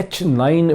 H9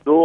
2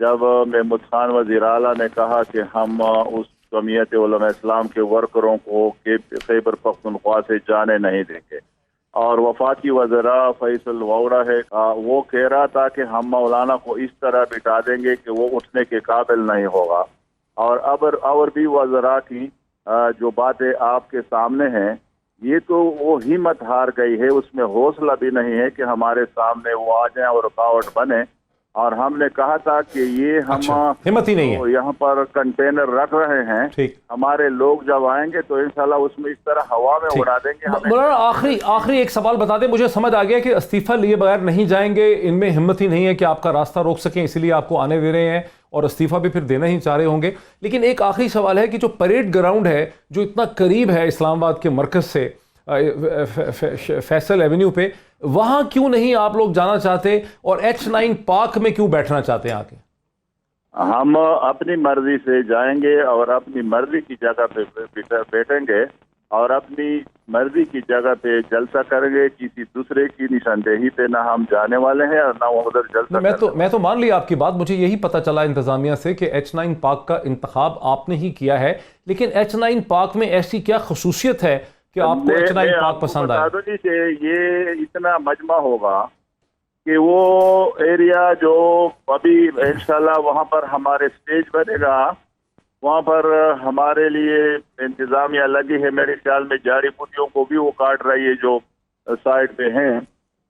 جب محمود خان وزیر اعلیٰ نے کہا کہ ہم اس جمعیت علماء اسلام کے ورکروں کو خیبر پختونخوا سے جانے نہیں دیں گے، اور وفاقی وزراء فیصل ووڑا ہے وہ کہہ رہا تھا کہ ہم مولانا کو اس طرح بٹھا دیں گے کہ وہ اٹھنے کے قابل نہیں ہوگا، اور بھی وزراء کی جو باتیں آپ کے سامنے ہیں، یہ تو وہ ہمت ہار گئی ہے، اس میں حوصلہ بھی نہیں ہے کہ ہمارے سامنے وہ آ جائیں اور رکاوٹ بنے۔ اور ہم نے کہا تھا کہ یہ ہم ہمت ہی نہیں ہے، یہاں پر کنٹینر رکھ رہے ہیں، ہمارے لوگ جب آئیں گے تو انشاءاللہ اس میں اس طرح ہوا میں اڑا دیں گے۔ مولانا آخری ایک سوال بتا دیں، مجھے سمجھ آ گیا کہ استعفیٰ لیے بغیر نہیں جائیں گے، ان میں ہمت ہی نہیں ہے کہ آپ کا راستہ روک سکیں، اسی لیے آپ کو آنے دے رہے ہیں اور استعفیٰ بھی پھر دینا ہی چاہ رہے ہوں گے۔ لیکن ایک آخری سوال ہے کہ جو پریڈ گراؤنڈ ہے جو اتنا قریب ہے اسلام آباد کے مرکز سے فیصل ایونیو پہ، وہاں کیوں نہیں آپ لوگ جانا چاہتے اور H9 پارک میں کیوں بیٹھنا چاہتے ہیں آ کے؟ ہم اپنی مرضی سے جائیں گے اور اپنی مرضی کی جگہ پہ بیٹھیں گے اور اپنی مرضی کی جگہ پہ جلسہ کریں گے، کسی دوسرے کی نشاندہی پہ نہ ہم جانے والے ہیں اور نہ وہ ادھر جلسہ میں تو مان لیا آپ کی بات، مجھے یہی پتہ چلا انتظامیہ سے کہ H9 پارک کا انتخاب آپ نے ہی کیا ہے، لیکن H9 پارک میں ایسی کیا خصوصیت ہے کہ آپ کو H9 پارک پسند آیا؟ بتا دوں جی کہ یہ اتنا مجمع ہوگا کہ وہ ایریا جو ابھی انشاءاللہ وہاں پر ہمارے سٹیج بنے گا، وہاں پر ہمارے لیے انتظامیہ لگی ہے، میرے خیال میں جاڑی بوٹیوں کو بھی وہ کاٹ رہی ہے جو سائڈ پہ ہیں،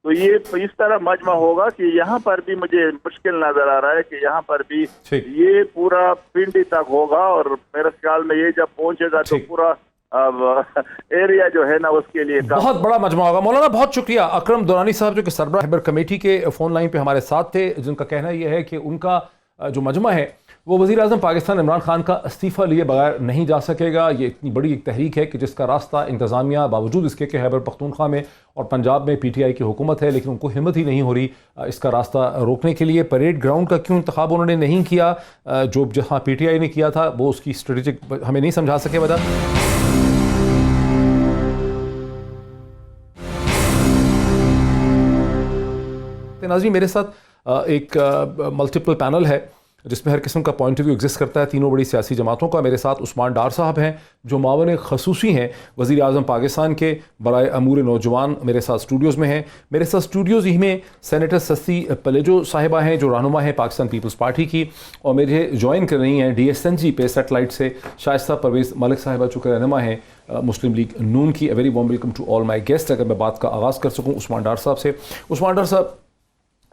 تو یہ اس طرح مجمع ہوگا کہ یہاں پر بھی مجھے مشکل نظر آ رہا ہے کہ یہاں پر بھی یہ پورا پنڈی تک ہوگا، اور میرے خیال میں یہ جب پہنچے گا تو پورا ایریا جو ہے نا اس کے لیے بہت بڑا مجمع ہوگا۔ مولانا بہت شکریہ۔ اکرم دورانی صاحب جو کہ سربراہ خیبر کمیٹی کے فون لائن پہ ہمارے ساتھ تھے، جن کا کہنا یہ ہے کہ ان کا جو مجمع ہے وہ وزیر اعظم پاکستان عمران خان کا استعفیٰ لیے بغیر نہیں جا سکے گا۔ یہ اتنی بڑی ایک تحریک ہے کہ جس کا راستہ انتظامیہ باوجود اس کے کہ خیبر پختونخوا میں اور پنجاب میں PTI کی حکومت ہے، لیکن ان کو ہمت ہی نہیں ہو رہی اس کا راستہ روکنے کے لیے۔ پریڈ گراؤنڈ کا کیوں انتخاب انہوں نے نہیں کیا، جو جہاں PTI نے کیا تھا، وہ اس کی اسٹریٹجک ہمیں نہیں سمجھا سکے وجہ۔ ناظرین، میرے ساتھ ایک ملٹیپل پینل ہے جس میں ہر قسم کا پوائنٹ آف ویو ایگزسٹ کرتا ہے، تینوں بڑی سیاسی جماعتوں کا۔ میرے ساتھ عثمان ڈار صاحب ہیں جو معاون خصوصی ہیں وزیر اعظم پاکستان کے برائے امور نوجوان، میرے ساتھ اسٹوڈیوز میں ہیں۔ میرے ساتھ اسٹوڈیوز ہی میں سینیٹر سستی پلیجو صاحبہ ہیں جو رہنما ہیں پاکستان پیپلز پارٹی کی، اور میرے جوائن کر رہی ہیں DSNG پہ سیٹلائٹ سے شائستہ پرویز ملک صاحبہ جو کہ رہنما ہیں مسلم لیگ نون کی۔ Very warm welcome to all my guest. اگر میں بات کا آغاز کر سکوں عثمان ڈار صاحب سے۔ عثمان ڈار صاحب،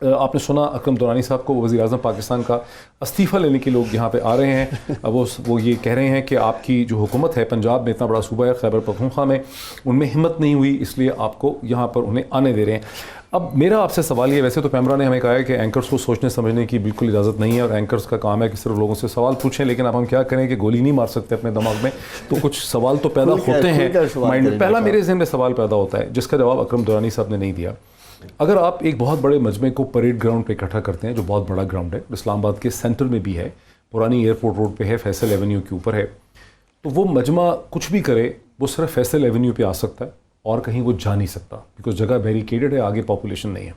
آپ نے سنا اکرم دورانی صاحب کو وزیر اعظم پاکستان کا استعفیٰ لینے کے لوگ یہاں پہ آ رہے ہیں، وہ یہ کہہ رہے ہیں کہ آپ کی جو حکومت ہے پنجاب میں، اتنا بڑا صوبہ ہے خیبر پختونخوا میں، ان میں ہمت نہیں ہوئی، اس لیے آپ کو یہاں پر انہیں آنے دے رہے ہیں۔ اب میرا آپ سے سوال یہ، ویسے تو پیمرا نے ہمیں کہا ہے کہ اینکرز کو سوچنے سمجھنے کی بالکل اجازت نہیں ہے اور اینکرز کا کام ہے کہ صرف لوگوں سے سوال پوچھیں، لیکن اب ہم کیا کریں کہ گولی نہیں مار سکتے اپنے دماغ میں، تو کچھ سوال تو پیدا ہوتے ہیں مائنڈ میں۔ پہلا میرے ذہن میں سوال پیدا ہوتا ہے جس کا جواب اکرم دورانی صاحب نے نہیں دیا۔ اگر آپ ایک بہت بڑے مجمع کو پریڈ گراؤنڈ پہ اکٹھا کرتے ہیں، جو بہت بڑا گراؤنڈ ہے، اسلام آباد کے سینٹر میں بھی ہے، پرانی ایئرپورٹ روڈ پہ ہے، فیصل ایونیو کے اوپر ہے، تو وہ مجمع کچھ بھی کرے وہ صرف فیصل ایونیو پہ آ سکتا ہے اور کہیں وہ جا نہیں سکتا، بیکاز جگہ بیریکیڈڈ ہے، آگے پاپولیشن نہیں ہے۔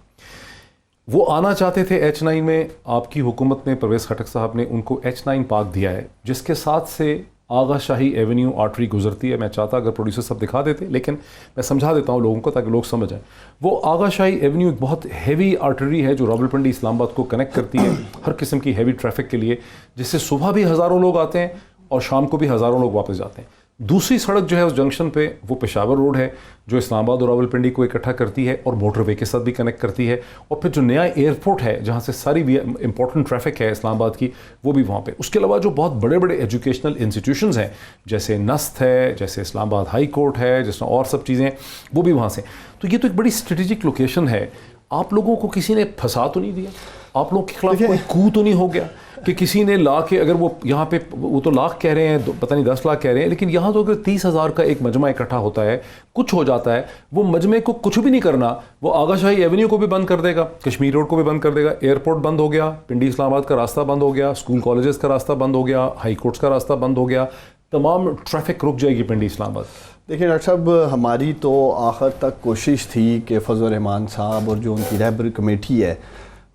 وہ آنا چاہتے تھے H9 میں، آپ کی حکومت نے، پرویز خٹک صاحب نے ان کو H9 پارک دیا ہے، جس کے ساتھ سے آغا شاہی ایونیو آرٹری گزرتی ہے۔ میں چاہتا اگر پروڈیوسر صاحب دکھا دیتے، لیکن میں سمجھا دیتا ہوں لوگوں کو تاکہ لوگ سمجھ جائیں۔ وہ آغا شاہی ایونیو ایک بہت ہیوی آرٹری ہے جو راولپنڈی اسلام آباد کو کنیکٹ کرتی ہے ہر قسم کی ہیوی ٹریفک کے لیے، جس سے صبح بھی ہزاروں لوگ آتے ہیں اور شام کو بھی ہزاروں لوگ واپس جاتے ہیں۔ دوسری سڑک جو ہے اس جنکشن پہ وہ پشاور روڈ ہے جو اسلام آباد اور راولپنڈی کو اکٹھا کرتی ہے اور موٹر وے کے ساتھ بھی کنیکٹ کرتی ہے، اور پھر جو نیا ایئرپورٹ ہے جہاں سے ساری بھی امپورٹنٹ ٹریفک ہے اسلام آباد کی، وہ بھی وہاں پہ۔ اس کے علاوہ جو بہت بڑے بڑے ایجوکیشنل انسٹیٹیوشنز ہیں جیسے نست ہے، جیسے اسلام آباد ہائی کورٹ ہے، جس میں اور سب چیزیں، وہ بھی وہاں سے۔ تو یہ تو ایک بڑی اسٹریٹجک لوکیشن ہے۔ آپ لوگوں کو کسی نے پھنسا تو نہیں دیا؟ آپ لوگوں کے خلاف کوئی کو تو نہیں ہو گیا کہ کسی نے لا کے، اگر وہ یہاں پہ وہ تو لاکھ کہہ رہے ہیں، پتہ نہیں 10 لاکھ کہہ رہے ہیں، لیکن یہاں تو اگر 30,000 کا ایک مجمع اکٹھا ہوتا ہے، کچھ ہو جاتا ہے، وہ مجمع کو کچھ بھی نہیں کرنا، وہ آغا شاہی ایونیو کو بھی بند کر دے گا، کشمیر روڈ کو بھی بند کر دے گا، ایئرپورٹ بند ہو گیا، پنڈی اسلام آباد کا راستہ بند ہو گیا، اسکول کالجز کا راستہ بند ہو گیا، ہائی کورٹس کا راستہ بند ہو گیا، تمام ٹریفک رک جائے گی پنڈی اسلام آباد۔ دیکھیں ڈاکٹر صاحب، ہماری تو آخر تک کوشش تھی کہ فضل الرحمان صاحب اور جو ان کی رہبر کمیٹی ہے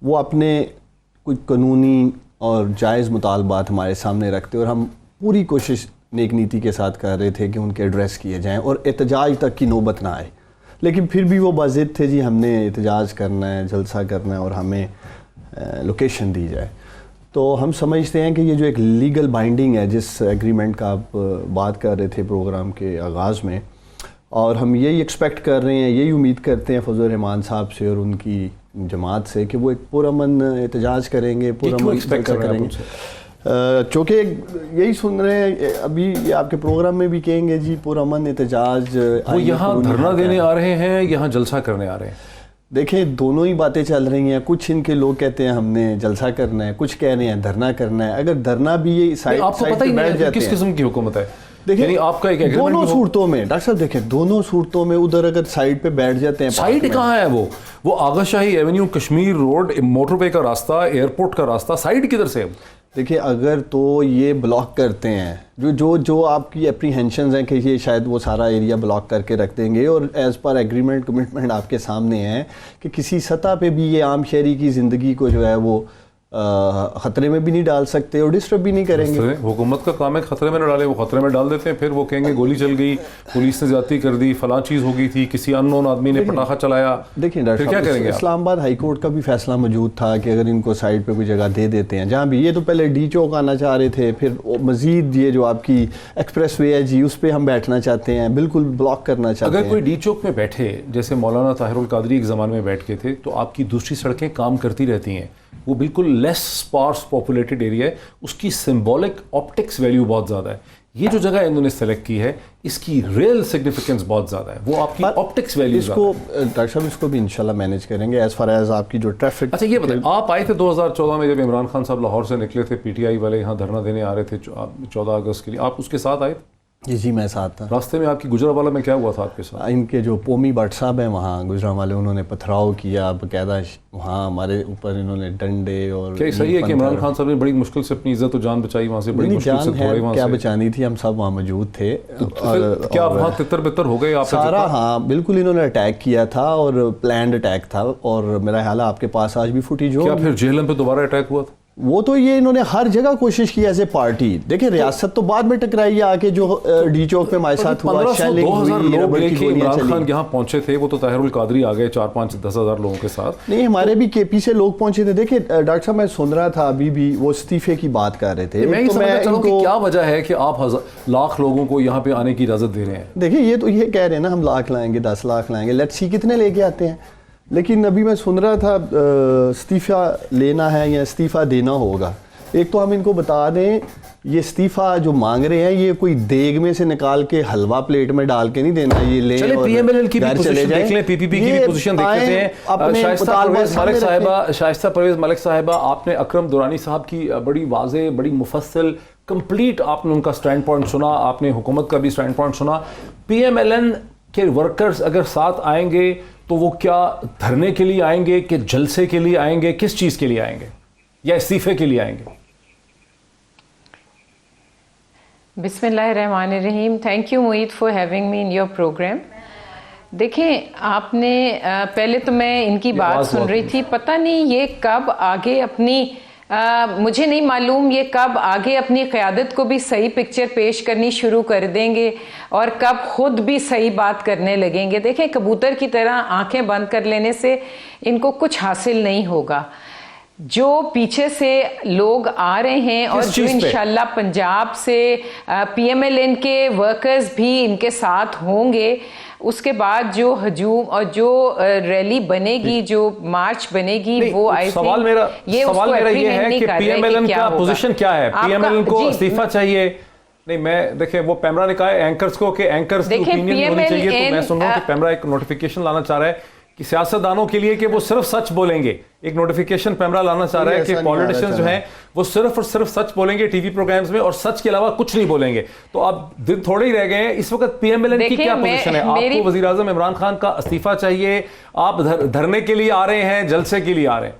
وہ اپنے کوئی قانونی اور جائز مطالبات ہمارے سامنے رکھتے اور ہم پوری کوشش نیک نیتی کے ساتھ کر رہے تھے کہ ان کے ایڈریس کیے جائیں اور احتجاج تک کی نوبت نہ آئے، لیکن پھر بھی وہ باضد تھے جی ہم نے احتجاج کرنا ہے، جلسہ کرنا ہے اور ہمیں لوکیشن دی جائے۔ تو ہم سمجھتے ہیں کہ یہ جو ایک لیگل بائنڈنگ ہے جس ایگریمنٹ کا آپ بات کر رہے تھے پروگرام کے آغاز میں، اور ہم یہی ایکسپیکٹ کر رہے ہیں، یہی امید کرتے ہیں فضل الرحمان صاحب سے اور ان کی جماعت سے کہ وہ ایک پرامن احتجاج کریں گے، پرامن جلسہ کریں گے، چونکہ یہی سن رہے ہیں ابھی یہ آپ کے پروگرام میں بھی کہیں گے جی پرامن احتجاج۔ وہ یہاں دھرنا دینے آ رہے ہیں، یہاں جلسہ کرنے آ رہے ہیں؟ دیکھیں دونوں ہی باتیں چل رہی ہیں، کچھ ان کے لوگ کہتے ہیں ہم نے جلسہ کرنا ہے، کچھ کہہ رہے ہیں دھرنا کرنا ہے۔ اگر دھرنا بھی یہ سائڈ آپ کو پتہ ہی نہیں ہے کس قسم کی حکومت ہے، دیکھیں آپ کا ایک ایگریمنٹ دونوں صورتوں میں ڈاکٹر صاحب دیکھیں دونوں صورتوں میں ادھر اگر سائڈ پہ بیٹھ جاتے ہیں، سائڈ کہاں ہے؟ وہ آغا شاہی ایونیو، کشمیر روڈ، موٹر وے کا راستہ، ایئرپورٹ کا راستہ، سائڈ کدھر سے؟ دیکھیں اگر تو یہ بلاک کرتے ہیں جو آپ کی اپریہینشنز ہیں کہ یہ شاید وہ سارا ایریا بلاک کر کے رکھ دیں گے، اور ایز پر ایگریمنٹ کمٹمنٹ آپ کے سامنے ہے کہ کسی سطح پہ بھی یہ عام شہری کی زندگی کو جو ہے وہ خطرے میں بھی نہیں ڈال سکتے اور ڈسٹرب بھی نہیں کریں گے۔ حکومت کا کام ہے خطرے میں نہ ڈالے، وہ خطرے میں ڈال دیتے ہیں، پھر وہ کہیں گے گولی چل گئی، پولیس نے زیادتی کر دی، فلاں چیز ہو گئی تھی، کسی ان نون آدمی نے پٹاخہ چلایا۔ دیکھیں ڈاکٹر صاحب اسلام آباد ہائی کورٹ کا بھی فیصلہ موجود تھا کہ اگر ان کو سائڈ پہ کوئی جگہ دے دیتے ہیں، جہاں بھی یہ تو پہلے ڈی چوک آنا چاہ رہے تھے، پھر مزید یہ جو آپ کی ایکسپریس وے ہے جی اس پہ ہم بیٹھنا چاہتے ہیں، بالکل بلاک کرنا چاہتے ہیں۔ اگر کوئی ڈی چوک میں بیٹھے جیسے مولانا طاہر القادری ایک زمانے میں بیٹھ کے تھے، تو آپ کی دوسری سڑکیں کام کرتی رہتی ہیں، وہ بالکل لیس سپارس پاپولیٹڈ ایریا ہے، اس کی سمبولک آپٹکس ویلیو بہت زیادہ ہے۔ یہ جو جگہ انہوں نے سلیکٹ کی ہے اس کی ریل سگنیفیکنس بہت زیادہ ہے، وہ آپ کی آپٹکس ویلیو اس کو ڈاکٹر صاحب اس کو بھی انشاءاللہ مینیج کریں گے ایز فار ایز آپ کی جو ٹریفک۔ اچھا یہ بتائیں، آپ آئے تھے 2014 میں جب عمران خان صاحب لاہور سے نکلے تھے، پی ٹی آئی والے یہاں دھرنا دینے آ رہے تھے 14 اگست کے لیے، آپ اس کے ساتھ آئے؟ جی میں ساتھ تھا۔ راستے میں آپ کی گجرانوالہ میں کیا ہوا تھا آپ کے ساتھ؟ ان کے جو پومی بٹ صاحب ہیں وہاں گجرانوالے، انہوں نے پتھراؤ کیا باقاعدہ، وہاں ہمارے اوپر انہوں نے ڈنڈے اور کیا صحیح ہے کہ عمران خان صاحب نے بڑی مشکل سے اپنی عزت و جان بچائی وہاں سے؟ بڑی مشکل سے تھوڑے وہاں سے کیا بچانی تھی، ہم سب وہاں موجود تھے۔ کیا وہاں تتر بتر ہو گئے آپ سارا؟ ہاں بالکل، انہوں نے اٹیک کیا تھا اور پلانڈ اٹیک تھا، اور میرا خیال ہے آپ کے پاس آج بھی فوٹیج ہو۔ کیا پھر جہلم پہ دوبارہ اٹیک ہوا تھا؟ وہ تو یہ انہوں نے ہر جگہ کوشش کی ایز اے پارٹی۔ دیکھیں ریاست تو بعد میں ٹکرائی آ کے، جو ڈی چوک پہ ہمارے ساتھ ہوا، 1500-2000 لوگ لے کے عمران خان یہاں پہنچے تھے، وہ تو طاہر القادری آ گئے 4-5-10 ہزار لوگوں کے ساتھ۔ نہیں ہمارے بھی کے پی سے لوگ پہنچے تھے۔ دیکھیں ڈاکٹر صاحب میں سن رہا تھا ابھی بھی وہ استعفے کی بات کر رہے تھے، میں یہ سمجھنا چاہتا ہوں کہ کیا وجہ ہے کہ آپ لاکھ لوگوں کو یہاں پہ آنے کی اجازت دے رہے ہیں؟ دیکھیں یہ تو یہ کہہ رہے ہیں نا ہم لاکھ لائیں گے، 10 لاکھ لائیں گے، لیٹس سی کتنے لے کے آتے ہیں۔ لیکن ابھی میں سن رہا تھا استعفیٰ لینا ہے یا استعفیٰ دینا ہوگا، ایک تو ہم ان کو بتا دیں یہ استعفیٰ جو مانگ رہے ہیں یہ کوئی دیگ میں سے نکال کے حلوہ پلیٹ میں ڈال کے نہیں دینا، یہ لیں چلے پی ایم ایل این کی بھی پوزیشن دیکھ لیں، پی پی پی کی بھی پوزیشن دیکھ لیتے ہیں۔ شائستہ پرویز ملک صاحبہ، آپ نے اکرم دورانی صاحب کی بڑی واضح، بڑی مفصل، کمپلیٹ آپ نے ان کا سٹینڈ پوائنٹ سنا، آپ نے حکومت کا بھی سٹینڈ پوائنٹ سنا۔ پی ایم ایل این کے ورکرز اگر ساتھ آئیں گے تو وہ کیا دھرنے کے لیے آئیں گے کہ جلسے کے لیے آئیں گے، کس چیز کے لیے آئیں گے، یا استعفے کے لیے آئیں گے؟ بسم اللہ الرحمن الرحیم۔ Thank you Moeed for having me in your program. دیکھیں آپ نے پہلے تو میں ان کی بات سن رہی تھی، پتہ نہیں یہ کب آگے اپنی مجھے نہیں معلوم یہ کب آگے اپنی قیادت کو بھی صحیح پکچر پیش کرنی شروع کر دیں گے اور کب خود بھی صحیح بات کرنے لگیں گے۔ دیکھیں کبوتر کی طرح آنکھیں بند کر لینے سے ان کو کچھ حاصل نہیں ہوگا۔ جو پیچھے سے لوگ آ رہے ہیں اور جو انشاءاللہ پنجاب سے پی ایم ایل این کے ورکرز بھی ان کے ساتھ ہوں گے، اس کے بعد جو ہجوم اور جو ریلی بنے گی، جو مارچ بنے گی، وہ سوال میرا یہ ہے کہ پی ایم ایل این کا پوزیشن کیا ہے؟ پی ایم ایل این کو استعفیٰ چاہیے؟ نہیں میں دیکھیں وہ پیمرا نے کہا ہے اینکرز کو کہ اینکرز کی اوپینین ہونی چاہیے، تو میں سن رہا ہوں کہ پیمرا ایک نوٹیفیکیشن لانا چاہ رہا ہے کہ سیاستدانوں کے لیے کہ وہ صرف سچ بولیں گے، ایک نوٹیفیکیشن پیمرا لانا چاہ رہا ہے کہ پولیٹیشنز جو ہیں وہ صرف اور صرف سچ بولیں گے ٹی وی پروگرامز میں اور سچ کے علاوہ کچھ نہیں بولیں گے۔ تو اب دن تھوڑے ہی رہ گئے ہیں، اس وقت پی ایم ایل این کی کیا پوزیشن ہے؟ آپ کو وزیر اعظم عمران خان کا استعفیٰ چاہیے، آپ دھرنے کے لیے آ رہے ہیں، جلسے کے لیے آ رہے ہیں؟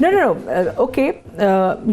No, okay.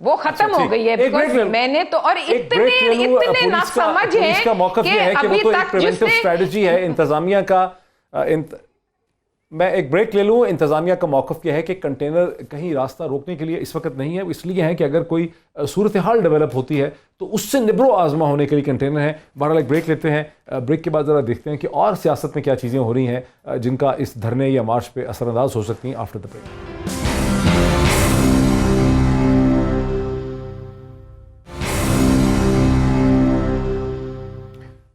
وہ ختم ہو گئی ہے. میں نے تو اور اتنے ناسمجھ ہیں کہ ابھی تک جس نے اسٹریٹجی ہے انتظامیہ کا. میں ایک بریک لے لوں. انتظامیہ کا موقف یہ ہے کہ کنٹینر کہیں راستہ روکنے کے لیے اس وقت نہیں ہے, اس لیے ہے کہ اگر کوئی صورتحال ڈیولپ ہوتی ہے تو اس سے نبرو آزما ہونے کے لیے کنٹینر ہے. بہرحال ایک بریک لیتے ہیں. بریک کے بعد ذرا دیکھتے ہیں کہ اور سیاست میں کیا چیزیں ہو رہی ہیں جن کا اس دھرنے یا مارچ پہ اثر انداز ہو سکتی ہیں. After the break.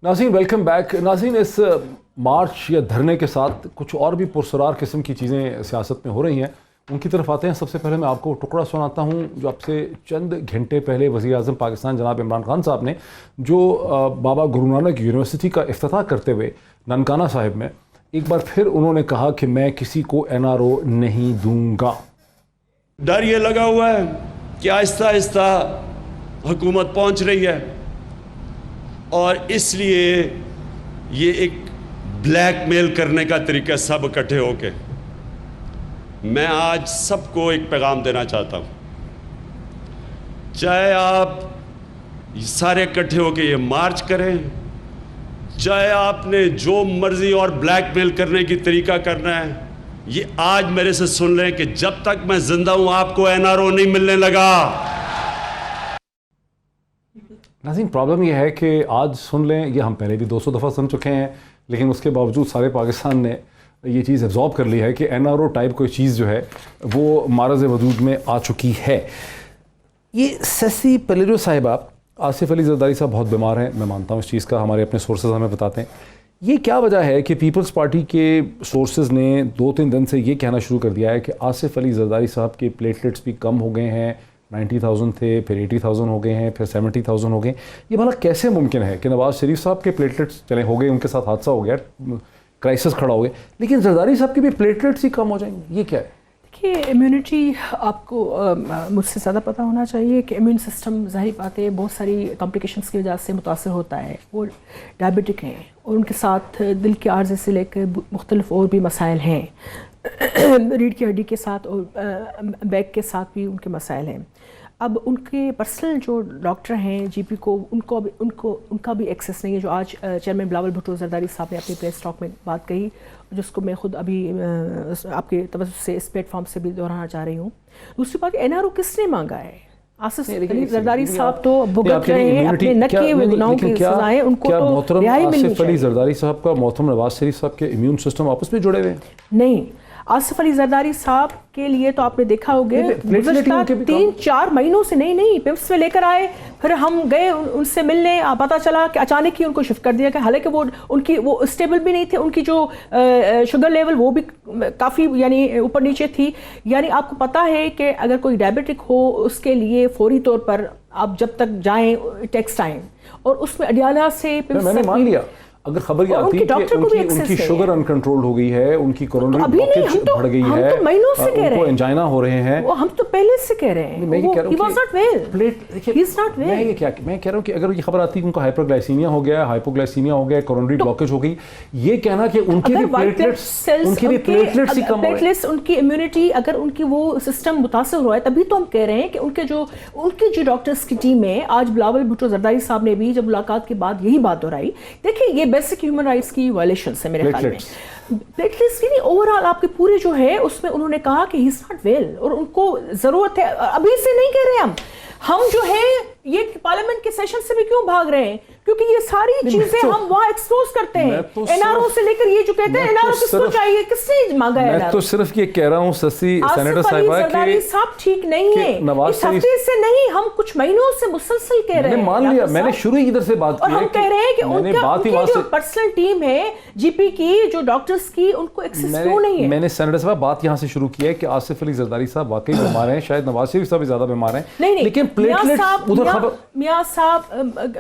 ناظرین ویلکم بیک. ناظرین اس مارچ یا دھرنے کے ساتھ کچھ اور بھی پرسرار قسم کی چیزیں سیاست میں ہو رہی ہیں, ان کی طرف آتے ہیں. سب سے پہلے میں آپ کو ٹکڑا سناتا ہوں جو اب سے چند گھنٹے پہلے وزیر اعظم پاکستان جناب عمران خان صاحب نے جو بابا گرو نانک یونیورسٹی کا افتتاح کرتے ہوئے ننکانہ صاحب میں ایک بار پھر انہوں نے کہا کہ میں کسی کو NRO نہیں دوں گا. ڈر یہ لگا ہوا ہے کہ آہستہ آہستہ حکومت پہنچ رہی ہے اور اس لیے یہ ایک بلیک میل کرنے کا طریقہ سب اکٹھے ہو کے. میں آج سب کو ایک پیغام دینا چاہتا ہوں, چاہے آپ سارے اکٹھے ہو کے یہ مارچ کریں, چاہے آپ نے جو مرضی اور بلیک میل کرنے کی طریقہ کرنا ہے, یہ آج میرے سے سن لیں کہ جب تک میں زندہ ہوں آپ کو NRO نہیں ملنے لگا. ناظرین پرابلم یہ ہے کہ آج سن لیں, یہ ہم پہلے بھی 200 دفعہ سن چکے ہیں, لیکن اس کے باوجود سارے پاکستان نے یہ چیز ایبزارب کر لی ہے کہ NRO ٹائپ کوئی چیز جو ہے وہ معرض وجود میں آ چکی ہے. یہ سیسی پیلیرو صاحبہ, آصف علی زرداری صاحب بہت بیمار ہیں, میں مانتا ہوں اس چیز کا, ہمارے اپنے سورسز ہمیں بتاتے ہیں. یہ کیا وجہ ہے کہ پیپلز پارٹی کے سورسز نے 2-3 دن سے یہ کہنا شروع کر دیا ہے کہ آصف علی زرداری صاحب کے پلیٹلیٹس بھی کم ہو گئے ہیں, 90,000 تھے, پھر 80,000 ہو گئے ہیں, پھر 70,000 ہو گئے. یہ بھلا کیسے ممکن ہے کہ نواز شریف صاحب کے پلیٹلیٹس چلے ہو گئے, ان کے ساتھ حادثہ ہو گیا, کرائسس کھڑا ہو گیا, لیکن زرداری صاحب کے بھی پلیٹلیٹس ہی کم ہو جائیں گے, یہ کیا ہے؟ دیکھیے امیونٹی آپ کو مجھ سے زیادہ پتہ ہونا چاہیے کہ امیون سسٹم ظاہری بات ہے بہت ساری کمپلیکیشنس کی وجہ سے متاثر ہوتا ہے. وہ ڈائبٹک ہیں اور ان کے ساتھ دل کے عارضے سے لے کر مختلف اور بھی مسائل ہیں, ریڑھ کی ہڈی کے ساتھ اور بیک کے ساتھ بھی ان کے مسائل ہیں. اب ان کے پرسنل جو ڈاکٹر ہیں جی پی کو ان کا بھی ایکسیس نہیں ہے, جو آج چیئرمین بلاول بھٹو زرداری صاحب نے اپنی پریس ٹاک میں بات کہی, جس کو میں خود ابھی آپ کے توجہ سے اس پلیٹ فارم سے بھی دہرانا چاہ رہی ہوں. دوسری بات NRO کس نے مانگا ہے؟ آصف علی زرداری صاحب تو بھگت رہے ہیں اپنے نہ کیے ہوئے گناہوں کی سزائیں, ان کو تو رہائی ملنی چاہیے. آصف علی زرداری صاحب کا محترم نواز شریف صاحب کے امیون سسٹم آپس میں جڑے ہوئے ہیں؟ نہیں, آصف علی زرداری صاحب کے لیے تو آپ نے دیکھا ہوگا گزشتہ 3-4 مہینوں سے نہیں پمپس میں لے کر آئے, پھر ہم گئے ان سے ملنے, پتہ چلا کہ اچانک ہی ان کو شفٹ کر دیا گیا, حالانکہ وہ اسٹیبل بھی نہیں تھے, ان کی جو شوگر لیول وہ بھی کافی یعنی اوپر نیچے تھی. یعنی آپ کو پتہ ہے کہ اگر کوئی ڈائبٹک ہو اس کے لیے فوری طور پر آپ جب تک جائیں ٹیکس ٹائم, اور اس میں اڈیالہ سے میں نے مان لیا اگر خبر یہ آتی ہے کہ ان کی شوگر انکنٹرول ہو گئی ہے, ان کی کورونری بلاکیج بڑھ گئی ہے, ان کو انجائنا ہو رہے ہیں, ہم تو پہلے سے کہہ رہے ہیں, میں یہ کہہ رہا ہوں کہ اگر یہ خبر آتی ہے کہ ان کو ہائپرگلائسیمیا ہو گیا, ہائپوگلائسیمیا ہو گیا, کورونری بلاکیج ہو گئی, یہ کہنا کہ ان کے بھی پلیٹلیٹس ہی کم ہو رہے ہیں, ان کی امیونٹی اگر ان کی وہ سسٹم متاثر ہوا ہے, تبھی تو ہم کہہ رہے ہیں کہ ان کی جو ڈاکٹرز کی ٹیم ہے, آج بلاول بھٹو زرداری صاحب نے بھی جب ملاقات کے بعد یہی بات دہرائی. دیکھیں یہ بیسک ہیومن رائٹس کی وائلیشنس ہے میرے خیال میں. پلیٹلیٹس کی نہیں, اوورآل آپ کے پورے جو ہے اس میں انہوں نے کہا کہ ہی از ناٹ ویل, اور ان کو ضرورت ہے. ابھی سے نہیں کہہ رہے ہم جو ہے یہ پارلیمنٹ کے سیشن سے بھی کیوں بھاگ رہے ہیں, کیونکہ یہ ساری چیزیں ہم وہاں ایکسپوز کرتے ہیں. NRO سے لے کر یہ جو کہتے ہیں NRO کس کو چاہیے, کس نے مانگا ہے؟ میں تو صرف یہ کہہ رہا ہوں سیسی سینیٹر صاحبہ کہ صاحب ٹھیک نہیں ہے, اس ہفتے سے نہیں, ہم کچھ مہینوں سے مسلسل کہہ رہے ہیں. مان لیا, میں نے شروع ہی ادھر سے بات کی, اور ہم کہہ رہے ہیں کہ ان کی جو پرسنل ٹیم ہے جی پی کی, جو ڈاکٹرز کی, ان کو ایکسس کیوں نہیں ہے. میں نے سینیٹر صاحب بات یہاں سے شروع کی ہے کہ آصف علی زرداری صاحب واقعی بیمار ہیں, شاید نواز شریف صاحب بھی زیادہ بیمار ہیں, لیکن پلیٹلیٹس ادھر خبر میاں صاحب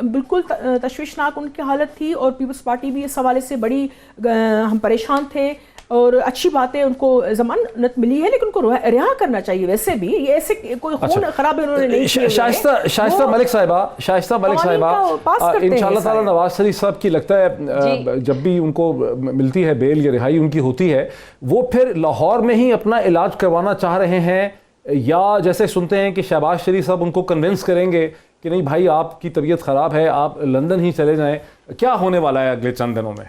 بالکل تشویشناک ان کی حالت تھی, اور پیپلز پارٹی بھی اس حوالے سے بڑی ہم پریشان تھے, اور اچھی بات ہے ان کو ضمانت ملی ہے, لیکن ان کو رہا کرنا چاہیے. ویسے بھی یہ ایسے کوئی خون خراب انہوں نے نہیں کیا. شائستہ ملک صاحبہ انشاءاللہ تعالی نواز شریف صاحب کی لگتا ہے جب بھی ان کو ملتی ہے بیل یا رہائی ان کی ہوتی ہے, وہ پھر لاہور میں ہی اپنا علاج کروانا چاہ رہے ہیں یا جیسے سنتے ہیں کہ شہباز شریف صاحب ان کو کنونس کریں گے کہ نہیں بھائی آپ کی طبیعت خراب ہے, آپ لندن ہی چلے جائیں. کیا ہونے والا ہے اگلے چند دنوں میں؟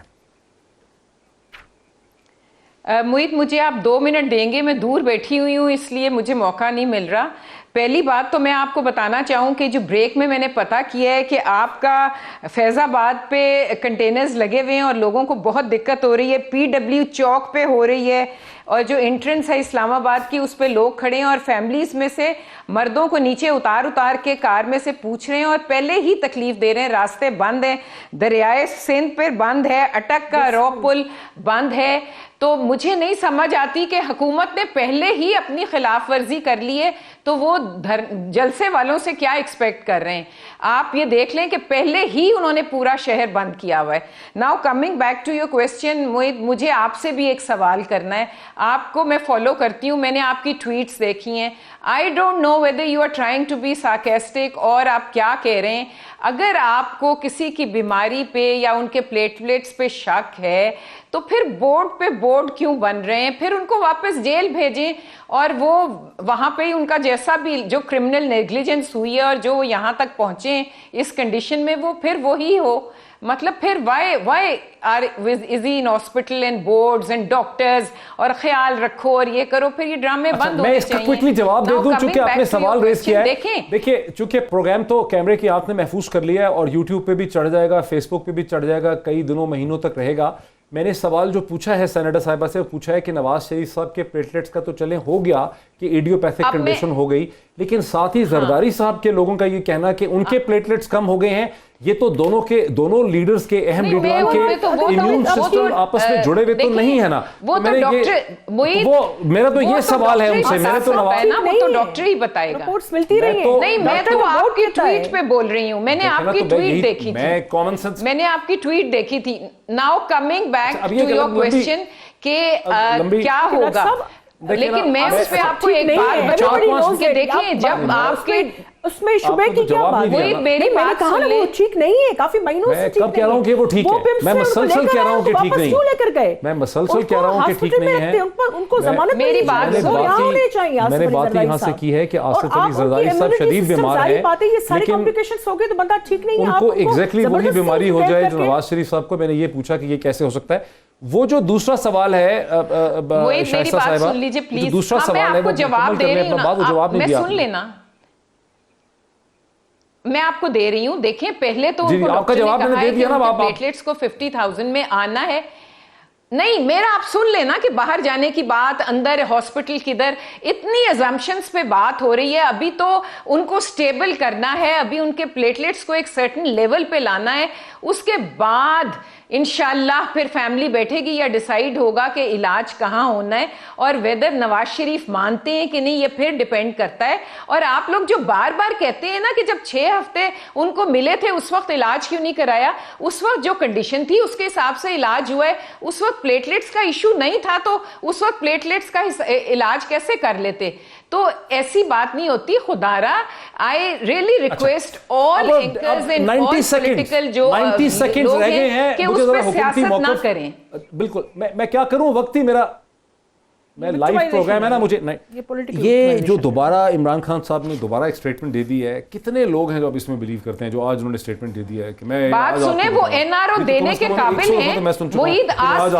معید مجھے آپ 2 منٹ دیں گے, میں دور بیٹھی ہوئی ہوں اس لیے مجھے موقع نہیں مل رہا. پہلی بات تو میں آپ کو بتانا چاہوں کہ جو بریک میں نے پتہ کیا ہے کہ آپ کا فیض آباد پہ کنٹینرز لگے ہوئے ہیں اور لوگوں کو بہت دقت ہو رہی ہے, PW چوک پہ ہو رہی ہے, اور جو انٹرنس ہے اسلام آباد کی اس پہ لوگ کھڑے ہیں اور فیملیز میں سے مردوں کو نیچے اتار کے کار میں سے پوچھ رہے ہیں اور پہلے ہی تکلیف دے رہے ہیں. راستے بند ہیں, دریائے سندھ پہ بند ہے, اٹک کا رو پل بند ہے. تو مجھے نہیں سمجھ آتی کہ حکومت نے پہلے ہی اپنی خلاف ورزی کر لی ہے تو وہ جلسے والوں سے کیا ایکسپیکٹ کر رہے ہیں. آپ یہ دیکھ لیں کہ پہلے ہی انہوں نے پورا شہر بند کیا ہوا ہے. Now coming back to your question, مجھے آپ سے بھی ایک سوال کرنا ہے. آپ کو میں فالو کرتی ہوں, میں نے آپ کی ٹویٹس دیکھی ہیں. I don't know whether you are trying to be sarcastic اور آپ کیا کہہ رہے ہیں. اگر آپ کو کسی کی بیماری پہ یا ان کے پلیٹلیٹس پہ شک ہے تو پھر بورڈ پہ بورڈ کیوں بن رہے ہیں؟ پھر ان کو واپس جیل بھیجیں اور وہ وہاں پہ ہی ان کا جیسا بھی جو کرمنل نیگلیجنس ہوئی ہے اور جو وہ یہاں تک پہنچے اس کنڈیشن میں وہ پھر وہی ہو. مطلب پھر why is he in hospital and boards and doctors اور خیال رکھو اور یہ کرو, پھر یہ ڈرامے بند ہونے چاہیے. میں اس کا کوئکلی جواب دے دوں چونکہ آپ نے سوال ریز کیا ہے. دیکھیں چونکہ پروگرام تو کیمرے کی آنکھ نے محفوظ کر لیا ہے اور یوٹیوب پہ بھی چڑھ جائے گا, فیس بک پہ بھی چڑھ جائے گا, کئی دنوں مہینوں تک رہے گا. میں نے سوال جو پوچھا ہے سینیٹر صاحبہ سے, پوچھا ہے کہ نواز شریف صاحب کے پلیٹلیٹس کا تو چلیں ہو گیا کہ ایڈیوپیتھک کنڈیشن ہو گئی, لیکن ساتھ ہی زرداری صاحب کے لوگوں کا یہ کہنا کہ ان کے پلیٹلیٹس کم ہو گئے ہیں. یہ تو دونوں لیڈرز کے اہم لیڈران کے امیون سسٹم آپس میں جڑے ہوئے تو نہیں ہے نا. میرا تو یہ سوال ہے ان سے, میں نے تو نواز وہ تو ڈاکٹر ہی بتائے گا. رپورٹس ملتی رہی ہیں. نہیں, میں تو آپ کی ٹویٹ پہ بول رہی ہوں, میں نے آپ کی ٹویٹ دیکھی تھی, میں کامن سینس میں نے آپ کی ٹویٹ دیکھی تھی. Now coming back to your question کہ کیا ہوگا, لیکن میں اس پہ آپ کو ایک بات بتاؤں کہ دیکھیں جب آپ کے اس میں شبہ کی کیا بات ہے؟ میری بات کہا نا وہ ٹھیک نہیں ہے, کافی مہینوں سے ٹھیک نہیں ہے. میں کب کہہ رہا ہوں کہ وہ ٹھیک ہے, میں مسلسل کہہ رہا ہوں کہ ٹھیک نہیں ہے, میں مسلسل کہہ رہا ہوں کہ ٹھیک نہیں ہے. ان کو ضمانت میری بات میں نے بات یہاں سے کی ہے کہ آصف علی زرداری صاحب شدید بیمار ہے, لیکن ان کو ایگزیکٹلی وہی بیماری ہو جائے جو نواز شریف صاحب کو. میں نے یہ پوچھا کہ یہ کیسے ہو سکتا ہے. وہ جو دوسرا سوال ہے شائستہ صاحبہ, جو دوسرا سوال ہے وہ جواب دے رہی ہوں, جواب نہیں دیا. سن لینا, میں آپ کو دے رہی ہوں. دیکھیں پہلے تو آپ کا جواب میں نے دے دیا نا, پلیٹلیٹس کو 50,000 میں آنا ہے. نہیں, میرا آپ سن لینا کہ باہر جانے کی بات, اندر ہاسپٹل کدھر, اتنی ازمپشنز پہ بات ہو رہی ہے. ابھی تو ان کو سٹیبل کرنا ہے, ابھی ان کے پلیٹلیٹس کو ایک سرٹن لیول پہ لانا ہے. اس کے بعد انشاءاللہ پھر فیملی بیٹھے گی یا ڈیسائیڈ ہوگا کہ علاج کہاں ہونا ہے, اور ویدر نواز شریف مانتے ہیں کہ نہیں یہ پھر ڈیپینڈ کرتا ہے. اور آپ لوگ جو بار بار کہتے ہیں نا کہ جب 6 ہفتے ان کو ملے تھے اس وقت علاج کیوں نہیں کرایا, اس وقت جو کنڈیشن تھی اس کے حساب سے علاج ہوا ہے. اس وقت پلیٹلیٹس کا ایشو نہیں تھا تو اس وقت پلیٹلیٹس کا علاج کیسے کر لیتے؟ تو ایسی بات نہیں ہوتی. خدارا I really request all anchors and all political جو لوگ ہیں کہ اس پہ سیاست نہ کریں. بالکل, میں کیا کروں, وقت ہی میرا, میں لائیو پروگرام ہے نا مجھے. یہ جو دوبارہ عمران خان صاحب نے دوبارہ ایک سٹیٹمنٹ دے دی ہے, کتنے لوگ ہیں جو اب اس میں بلیو کرتے ہیں, جو آج انہوں نے سٹیٹمنٹ دے دیا ہے کہ میں بات سنیں, وہ NRO دینے کے قابل ہیں. معید آج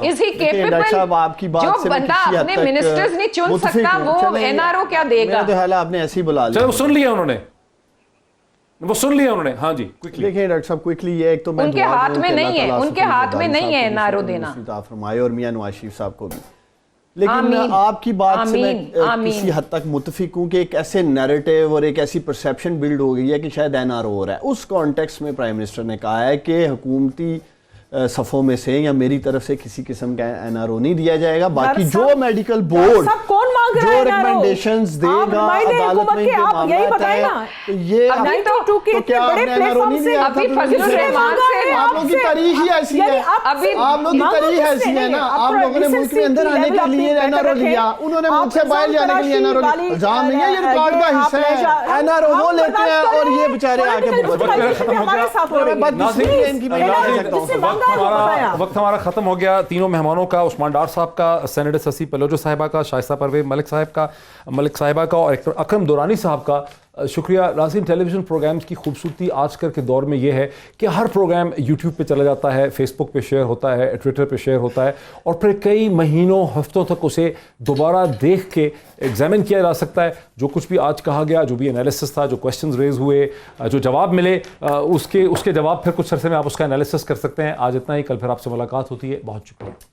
is he capable, جو بندہ اپنے منسٹرز نہیں چن سکتا وہ NRO کیا دے گا؟ آپ نے ایسے ہی بلا لیا. چلو سن لیا انہوں نے, وہ سن لیا انہوں نے. ہاں جی دیکھیں ڈاکٹر صاحب کوئکلی یہ ایک تو ان کے ہاتھ میں نہیں ہے, ان کے ہاتھ میں نہیں ہے NRO دینا. فرمائے اور میاں نواز شریف صاحب کو بھی. لیکن آپ کی بات سے میں کسی حد تک متفق ہوں کہ ایک ایسے نیریٹیو اور ایک ایسی پرسیپشن بلڈ ہو گئی ہے کہ شاید NRO ہو رہا ہے. اس کانٹیکس میں پرائم منسٹر نے کہا ہے کہ حکومتی صفوں میں سے یا میری طرف سے کسی قسم کا NRO نہیں دیا جائے گا. باقی جو میڈیکل بورڈ جو ریکمنڈیشنز دے گا عدالت میں ان کے معاملات ہیں, یہ تو کیا آپ نے NRO نہیں دیا تھا؟ ابھی فضل الرحمان سے آپ لوگوں کی تاریخ ہی ایسی ہے, آپ لوگوں کی تاریخ ایسی ہے نا, آپ لوگوں نے ملک میں اندر آنے کے لیے این آر او لیا, انہوں نے ملک سے باہر جانے کے لیے این آر او لیا. الزام نہیں ہے, یہ ریکارڈ کا حصہ ہے. این آر او وہ لیتے ہیں اور یہ بیچارے آگے وقت ہمارا ختم ہو گیا. تینوں مہمانوں کا, عثمان ڈار صاحب کا, سینیٹر سسی پلوجو صاحبہ کا, شائستہ پرویز ملک صاحبہ کا اور اکرم دورانی صاحب کا شکریہ. ناظرین, ٹیلی ویژن پروگرامز کی خوبصورتی آج کل کے دور میں یہ ہے کہ ہر پروگرام یوٹیوب پہ چلا جاتا ہے, فیس بک پہ شیئر ہوتا ہے, ٹویٹر پہ شیئر ہوتا ہے, اور پھر کئی مہینوں ہفتوں تک اسے دوبارہ دیکھ کے ایگزامن کیا جا سکتا ہے. جو کچھ بھی آج کہا گیا, جو بھی انالیسس تھا, جو کویشچنز ریز ہوئے, جو جواب ملے, اس کے جواب پھر کچھ عرصے میں آپ اس کا انالیسس کر سکتے ہیں. آج اتنا ہی, کل پھر آپ سے ملاقات ہوتی ہے. بہت شکریہ.